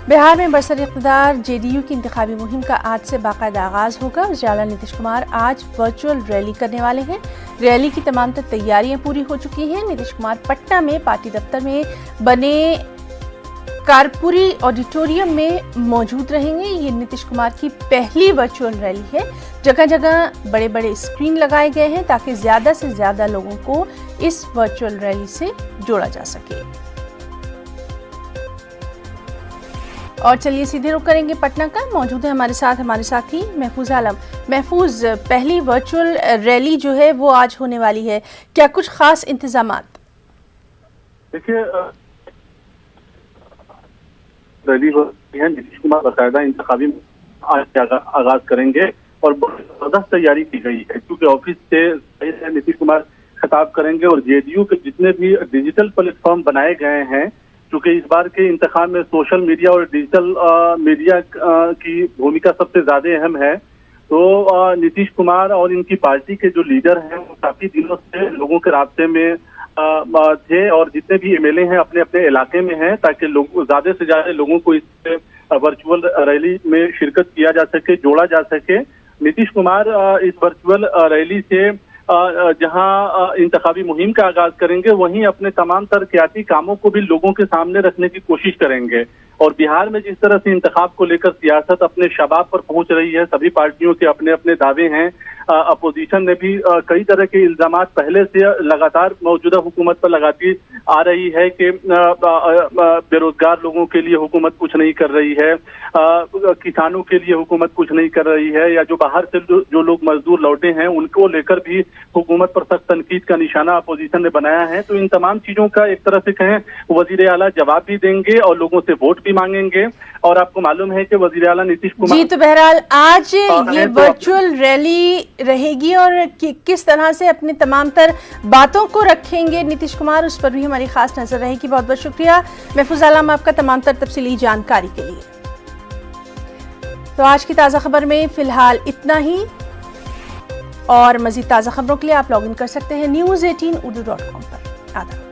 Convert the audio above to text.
बिहार में बरसर इक़्तिदार जेडीयू की इंतखाबी मुहिम का आज से बाकायदा आगाज होगा। वज़ीर-ए-आला नीतीश कुमार आज वर्चुअल रैली करने वाले हैं। रैली की तमाम तैयारियां पूरी हो चुकी हैं। नीतीश कुमार पटना में पार्टी दफ्तर में बने कारपुरी ऑडिटोरियम में मौजूद रहेंगे। ये नीतीश कुमार की पहली वर्चुअल रैली है। जगह जगह बड़े बड़े स्क्रीन लगाए गए हैं ताकि ज़्यादा से ज़्यादा लोगों को इस वर्चुअल रैली से जोड़ा जा सके। और चलिए सीधे रुख करेंगे पटना का। मौजूद है हमारे साथी महफूज आलम। महफूज, पहली वर्चुअल रैली जो है वो आज होने वाली है, क्या कुछ खास इंतजामात? देखिए, रैली हो रही है, नीतीश कुमार बाकायदा इंतखाबी आज आगाज करेंगे और बहुत जबरदस्त तैयारी की गई है क्योंकि ऑफिस से नीतीश कुमार खिताब करेंगे और जेडीयू के जितने भी डिजिटल प्लेटफॉर्म बनाए गए हैं, क्योंकि इस बार के इंतखाब में सोशल मीडिया और डिजिटल मीडिया की भूमिका सबसे ज्यादा अहम है, तो नीतीश कुमार और इनकी पार्टी के जो लीडर हैं वो काफी दिनों से लोगों के रास्ते में थे और जितने भी एमएलए हैं अपने अपने इलाके में हैं ताकि लोग ज्यादा से ज्यादा लोगों को इस वर्चुअल रैली में शिरकत किया जा सके, जोड़ा जा सके। नीतीश कुमार इस वर्चुअल रैली से जहां इंतखाबी मुहिम का आगाज करेंगे, वहीं अपने तमाम तरक्याती कामों को भी लोगों के सामने रखने की कोशिश करेंगे। और बिहार में जिस तरह से इंतखाब को लेकर सियासत अपने शबाब पर पहुंच रही है, सभी पार्टियों के अपने अपने दावे हैं। अपोजिशन ने भी कई तरह के इल्जामात पहले से लगातार मौजूदा हुकूमत पर लगाती आ रही है कि बेरोजगार लोगों के लिए हुकूमत कुछ नहीं कर रही है, किसानों के लिए हुकूमत कुछ नहीं कर रही है, या जो बाहर से जो लोग मजदूर लौटे हैं उनको लेकर भी हुकूमत पर सख्त तनकीद का निशाना अपोजिशन ने बनाया है। तो इन तमाम चीजों का एक तरह से कहें वज़ीर-ए-आला जवाब भी देंगे और लोगों से वोट भी मांगेंगे। और आपको मालूम है कि वज़ीर-ए-आला नीतीश कुमार जी, तो बहरहाल आज ये वर्चुअल रैली रहेगी और किस तरह से अपनी तमाम तर बातों को रखेंगे नीतीश कुमार, उस पर भी हमारी खास नजर रहेगी। बहुत बहुत शुक्रिया महफूज आलम आपका तमाम तर तफसीली जानकारी के लिए। तो आज की ताज़ा खबर में फिलहाल इतना ही और मजीद ताज़ा खबरों के लिए आप लॉग इन कर सकते हैं news18urdu.com पर। आदाब।